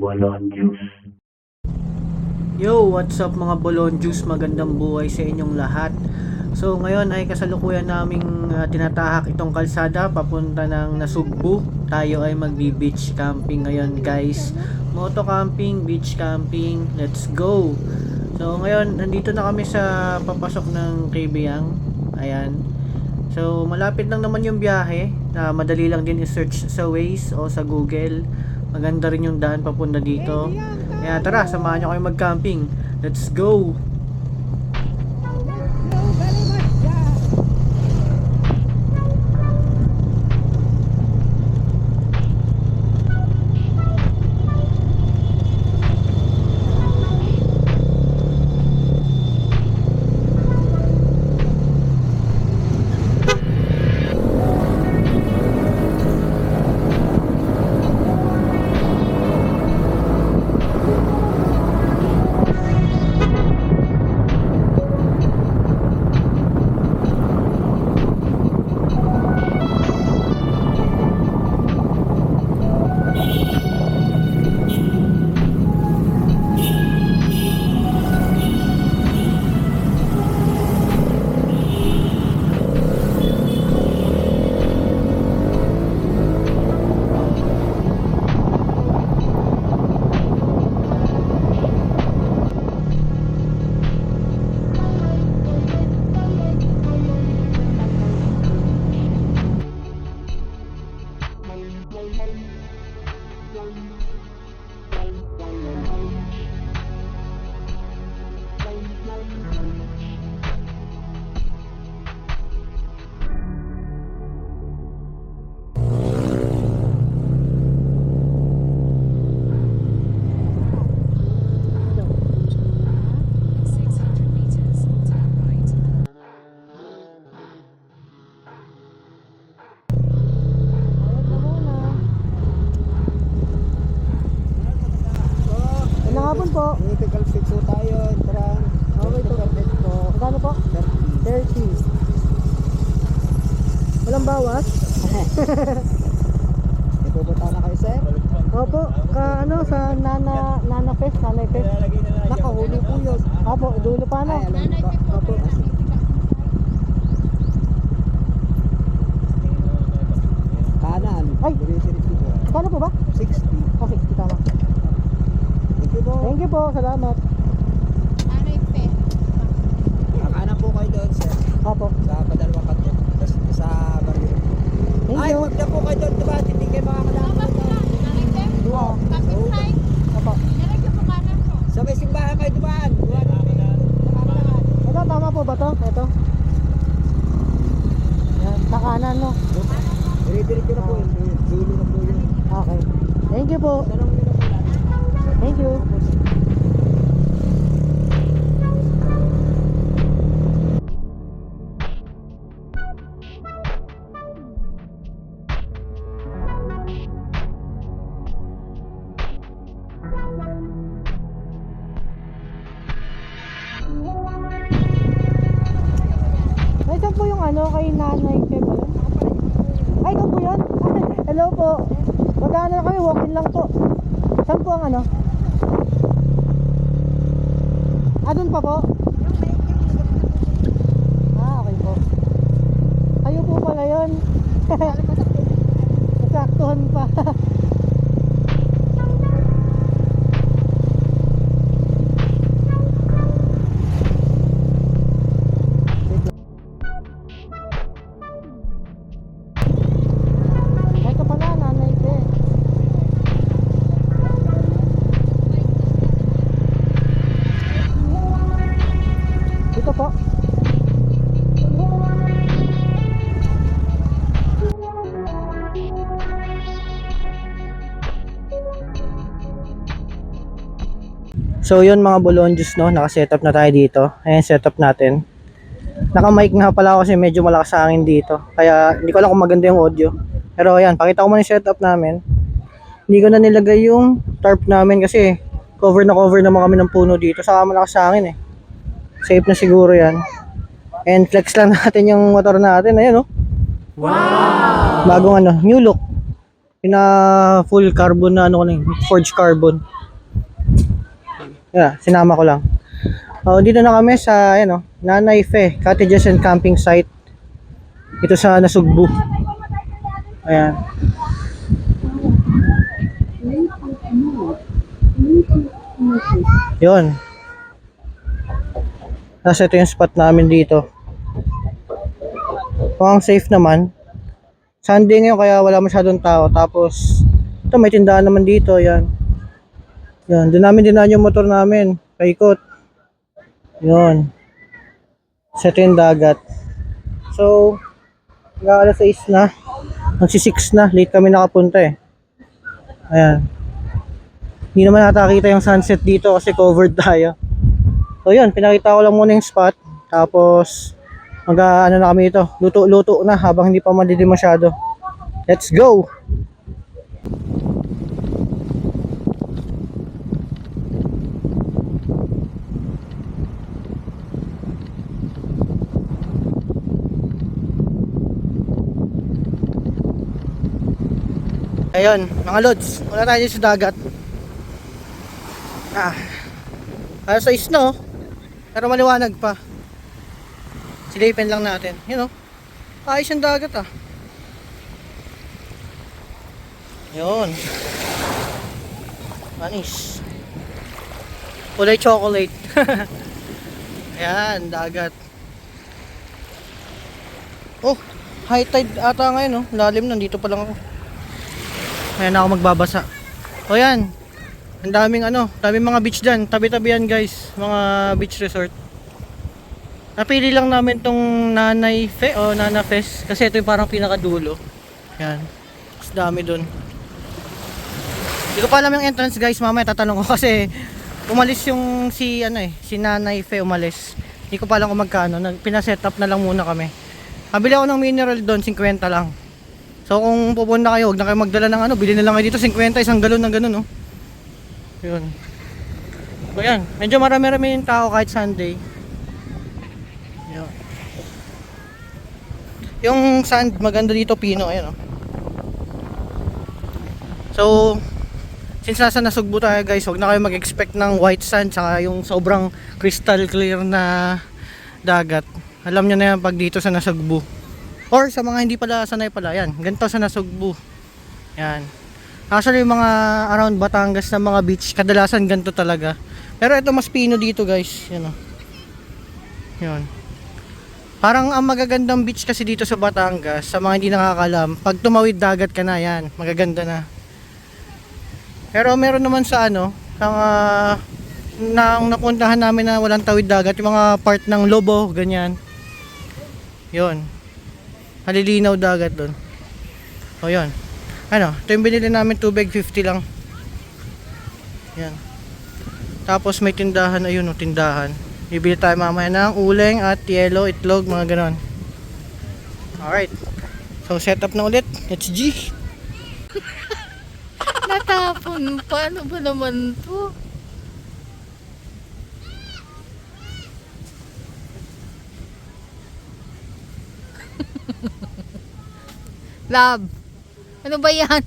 Bolon Juice. Yo, what's up mga Bolon Juice? Magandang buhay sa inyong lahat. So ngayon ay kasalukuyan naming tinatahak itong kalsada papunta ng Nasugbu. Tayo ay magbi-beach camping ngayon, guys. Moto camping, beach camping. Let's go. So ngayon nandito na kami sa papasok ng Kabyang. Ayan. So malapit lang naman yung biyahe. Madali lang din i-search sa Waze o sa Google. Maganda rin yung daan papunta dito. Kaya tara, samahan nyo kayo mag-camping. Let's go! Po. Mythical fix po tayo. Tara. Okay po. Po. Magkano po? 30. Walang bawas? Ipupunta na kayo, sir? Opo, sa Nana Fest, Nanay Fest. Nakahuli po yun. Opo, dulo pa na. Ay, alam mo ba? Opo. Kanan. Ay! Magkano po ba? 60. Okay, tama. Thank you po. Thank you po, salamat. Kanan po kayo doon, sir. Opo. Sa padalawang kanto. Tapos sa barrio. Thank Ay, you. huwag na po kayo doon, diba? Hindi kayo makakalaman. Oo. Opo. Sa may simbahan kayo dumaan. Ito, tama po ba to? Ito. Yan, sa kanan, no? Dire-diretso na po yun. Dulo na po yun. Okay. Thank you po. Tanong nyo na po lang. Thank you. Ay, saan po yung kay Nanay Pe ba yun? Ay, ikaw po yun? Hello po. Magkano na kami, walk-in lang po. Saan po ang doon pa po? Okay po. Kayo po pala yun. Nasaktuhan pa. Ito pala, Nanay Pe. Dito po. So yun mga Bolon Juice, no, naka-setup na tayo dito. Ayan, setup natin. Naka-mic nga pala ako kasi medyo malakas sa akin dito. Kaya hindi ko alam kung maganda yung audio. Pero ayan, pakita ko muna yung setup namin. Hindi ko na nilagay yung tarp namin kasi cover naman kami ng puno dito. Saka malakas sa akin eh. Safe na siguro yan. And flex lang natin yung motor natin. Ayan, oh. Wow! Bagong new look. full carbon na ano ko na yun, forged carbon. Yeah, sinama ko lang. Dito na kami sa Nanay Fe Cottages and Camping Site. Ito sa Nasugbu. Ayan. Yun. Nasa ito yung spot namin dito. Mukhang safe naman. Sunday ngayon kaya wala masyadong tao. Tapos ito may tindahan naman dito. Yan. Yan. Doon namin dinaan yung motor namin. Paikot. Yun. Sa ito yung dagat. So hanggang alas 6 na. Magsi 6 na. Late kami nakapunta eh. Ayan. Hindi naman nakakita yung sunset dito kasi covered tayo. So yun, pinakita ko lang muna yung spot. Tapos ano na kami ito, luto-luto na habang hindi pa madilim masyado. Let's go! Ayun, mga lods, wala tayo sa dagat. Alas 6 no, pero maliwanag pa. Silipin lang natin, ayos yung dagat yun, manis, kulay chocolate. Ayan, dagat. Oh, high tide ata ngayon lalim, nandito pa lang ako. Ayan ako magbabasa. O yan, ang daming daming mga beach dyan, tabi-tabi yan guys, mga beach resort. Napili lang namin tong Nanay Fe o Nana Fest kasi ito yung parang pinakadulo. Yan. Mas dami dun. Hindi ko pa alam yung entrance guys, mamaya tatanong ko kasi umalis yung si Nanay Fe umalis. Hindi ko pa alam kung magkano. Pina-set up na lang muna kami. Kabili ako ng mineral doon, 50 lang. So kung pupunta kayo, huwag na kayo magdala ng bili na lang kayo dito 50 isang galon ng ganun Yun. So yan, medyo marami-rami yung tao kahit Sunday. Yung sand maganda dito, pino, ayan So since nasa Nasugbu tayo guys, huwag na kayo mag-expect ng white sand saka yung sobrang crystal clear na dagat. Alam nyo na yan pag dito sa Nasugbu. Or sa mga hindi pala sanay pala, yan, ganito sa Nasugbu. Yan. Actually yung mga around Batangas na mga beach, kadalasan ganito talaga. Pero ito mas pino dito guys, Yan. Parang ang magagandang beach kasi dito sa Batangas, sa mga hindi nakakalam, pag tumawid dagat ka na, yan, magaganda na. Pero meron naman sa nang napuntahan namin na walang tawid dagat, yung mga part ng Lobo, ganyan. Yun. Halilinaw dagat doon. O yun. Ito yung binili namin tubig, 50 lang. Yan. Tapos may tindahan, ayun tindahan. Bibili tayo mamaya ng uling at yelo, itlog, mga ganon. Alright. So set up na ulit. Let's G. Natapon pa. Ano ba naman to? Love. Ano ba yan?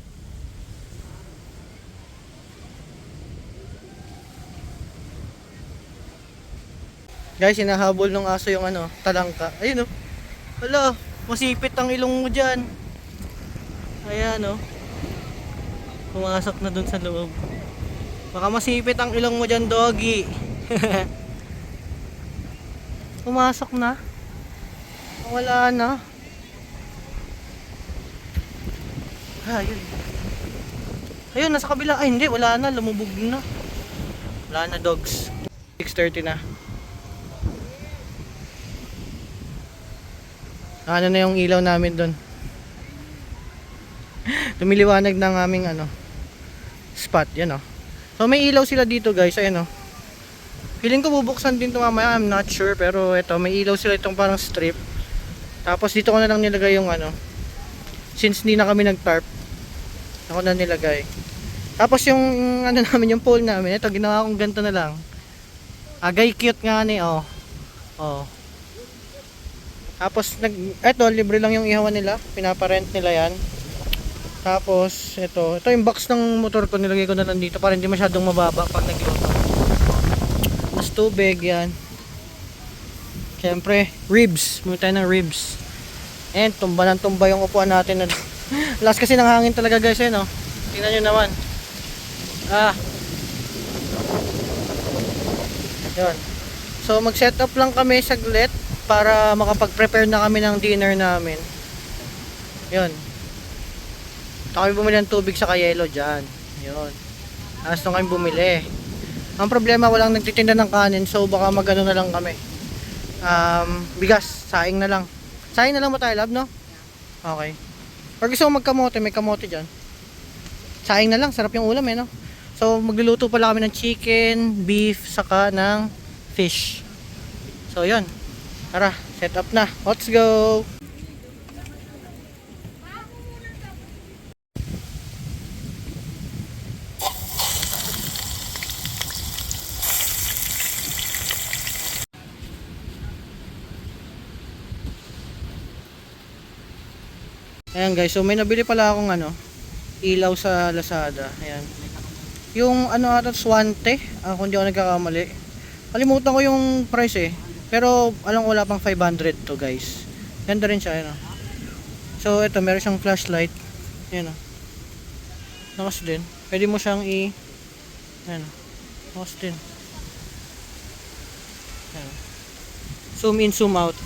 Guys, hinahabol ng aso yung talangka. Ayun Hala, masipit ang ilong mo dyan. Ayan pumasok na dun sa loob. Baka masipit ang ilong mo dyan, doggy. Pumasok na. Wala na. Ayun. Ayun, nasa kabila. Ay, hindi. Wala na. Lumubog na. Wala na, dogs. 6:30 na. Ano na yung ilaw namin doon. Tumiliwanag ng aming spot. Yan So may ilaw sila dito guys. Ayan Feeling ko bubuksan din ito mamaya. I'm not sure. Pero ito, may ilaw sila itong parang strip. Tapos dito ko na lang nilagay yung since hindi na kami nag-tarp, ako na nilagay. Tapos yung namin, yung pole namin, ito ginawa kong ganito na lang. Agay cute nga Tapos eto libre lang yung ihawan nila, pinaparent nila yan. Tapos, ito yung box ng motor ko, nilagay ko na lang dito para hindi masyadong mababa pag nagluto. Mas tubig, yan. Siyempre, ribs. Muna tayo ng ribs. And, tumba ng tumba yung upuan natin. Last kasi ng hangin talaga guys, eh, no? Tingnan nyo naman. Yun. So, mag-set up lang kami saglit para makapag-prepare na kami ng dinner namin. Yun. Kami bumili ng tubig sa Kayelo dyan. Yun. Tapos nung kami bumili. Ang problema, walang nagtitinda ng kanin. So baka magano na lang kami. Bigas. Saing na lang. Saing na lang mo tayo, love, no? Okay. Or gusto mo magkamote, may kamote dyan. Saing na lang. Sarap yung ulam, eh, no? So magluluto pala kami ng chicken, beef, saka ng fish. So yun. Tara, set up na. Let's go! Ayan guys, so may nabili pala akong ilaw sa Lazada. Ayan. Yung ata Swante, kung di ako nagkakamali. Kalimutan ko yung price eh. Pero alam ko wala pang 500 to guys. Ganda rin siya, ayan. So ito, meron siyang flashlight. Ayan. Nakas din. Pwede mo siyang ayan. Nakas din. Ayan. Zoom in, zoom out.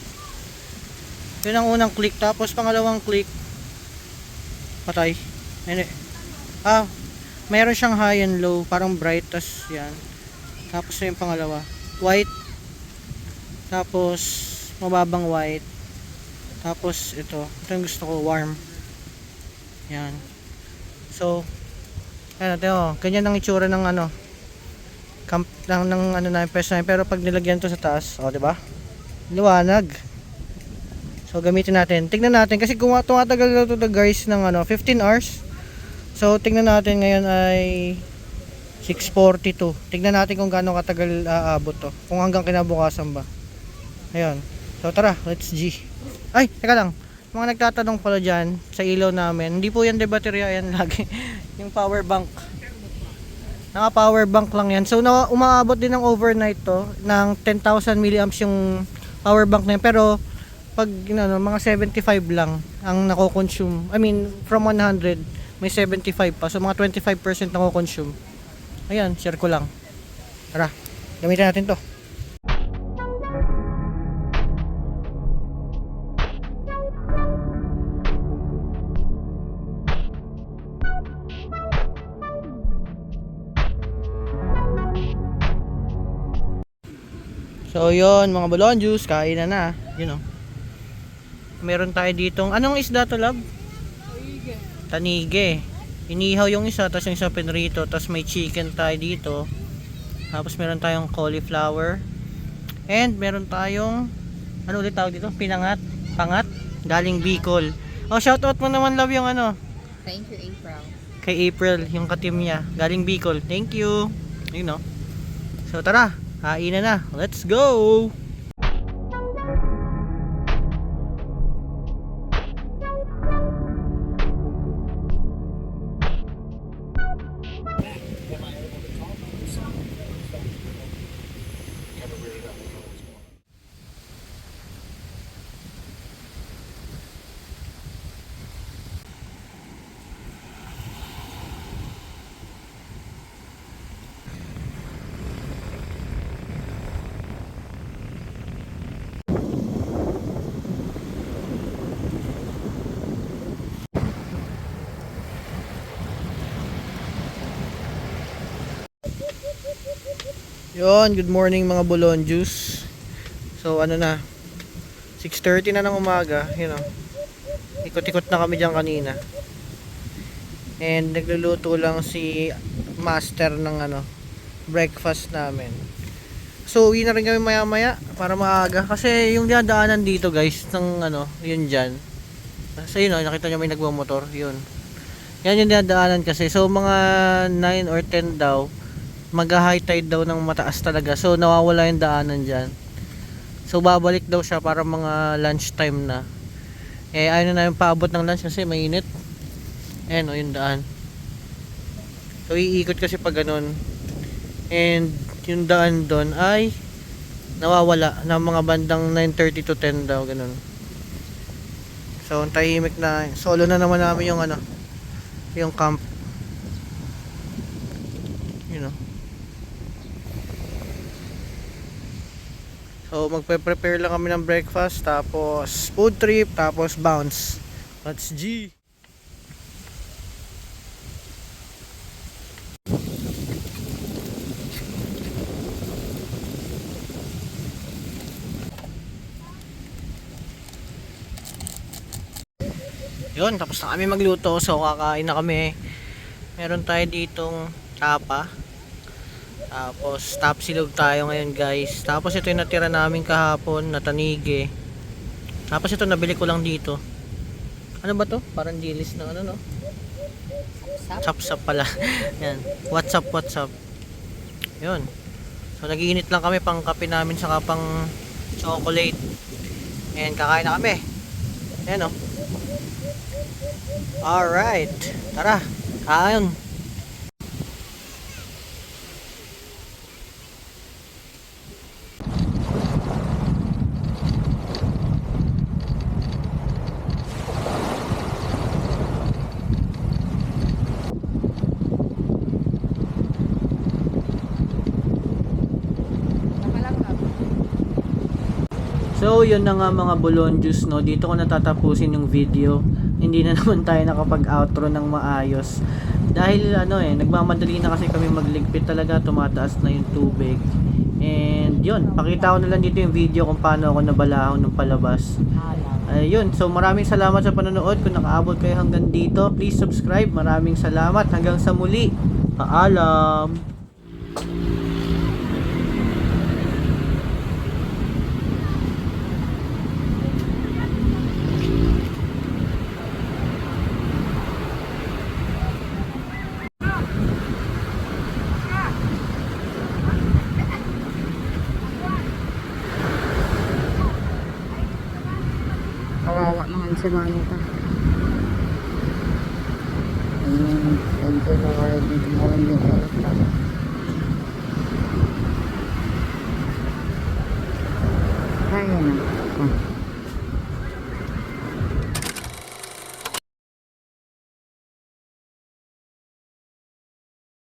Yun ang unang click. Tapos pangalawang click, patay. Hindi. Mayroon siyang high and low, parang bright, tas yan. Tapos yung pangalawa, white. Tapos mababang white. Tapos ito yung gusto ko, warm. Yan. So, ayan natin, ganyan ang itsura ng camp lang ng na pwesto namin. Pero pag nilagyan to sa taas, di ba? Liwanag. So gamitin natin. Tingnan natin kasi kung tumatagal to guys ng 15 hours. So tingnan natin ngayon ay 6:42. Tingnan natin kung gaano katagal aabot to. Kung hanggang kinabukasan ba. Ayun. So tara, let's G. Ay, teka lang. Mga nagtatanong pala diyan sa ilaw namin. Hindi po yan de baterya, yan lagi. Yung power bank. Naka power bank lang yan. So umaabot din ng overnight to ng 10,000 milliamps yung power bank na yan. Pero pag mga 75 lang ang nako-consume. I mean, from 100 may 75 pa. So mga 25% nako-consume. Ayan, share ko lang. Tara, gamitin natin to. So yun mga balon juice, kain na. Meron tayo ditong, anong isda to, love? Tanige. Inihaw yung isa, tapos yung isa pinrito, tapos may chicken tayo dito. Tapos meron tayong cauliflower. And meron tayong, ano ulit tawag dito? Pangat, galing Bicol. Shoutout mo naman, love, yung Thank you, April. kay April, yung katim niya, galing Bicol. Thank you. So tara, kain na. Let's go! Yon, good morning mga Bolon Juice. So 6:30 na ng umaga, ikot-ikot na kami diyan kanina. And nagluluto lang si master ng breakfast namin. So uwi na rin kami maya-maya para maaga kasi yung dinadaanan dito guys ng yun diyan. So nakita niyo may nagmo-motor, yun. Yan yung dinadaanan kasi. So mga 9 or 10 daw mag-high tide daw ng mataas talaga. So nawawala yung daanan dyan. So babalik daw siya para mga lunch time na. Ayaw na yung paabot ng lunch kasi mainit. Ayan o, yung daan. So, iikot kasi pag ganun. And, yung daan doon ay nawawala ng mga bandang 9:30 to 10 daw, ganun. So, ang tahimik na. Solo na naman namin yung ano, yung camp. You know. So, magpe-prepare lang kami ng breakfast, tapos food trip, tapos bounce. That's G. Yun, tapos na kami magluto, so kakain na kami. Meron tayo ditong tapa. Tapos tapsilog tayo ngayon guys. Tapos ito yung natira namin kahapon na tanige. Tapos ito nabili ko lang dito. Ano ba to? Parang dilis na ano no? Chop-chop pala. Yan. What's up? Yun. So nagiinit lang kami pang kape namin saka pang chocolate. And kakain na kami. Ayan o. Alright. Tara. Kain. So, yun na nga mga Bolon Juice, no. Dito ko natatapusin yung video. Hindi na naman tayo nakapag-outro ng maayos. Dahil ano nagmamadali na kasi kami magligpit talaga, tumataas na yung tubig. And yun, pakita ko na lang dito yung video kung paano ako nabalahon ng palabas. Ayun, so maraming salamat sa panonood. Kung nakaabot kayo hanggang dito, please subscribe. Maraming salamat. Hanggang sa muli. Paalam. Kawawa naman si Monica. Ito na kaya dito mo hindi ko alam. Kaya na.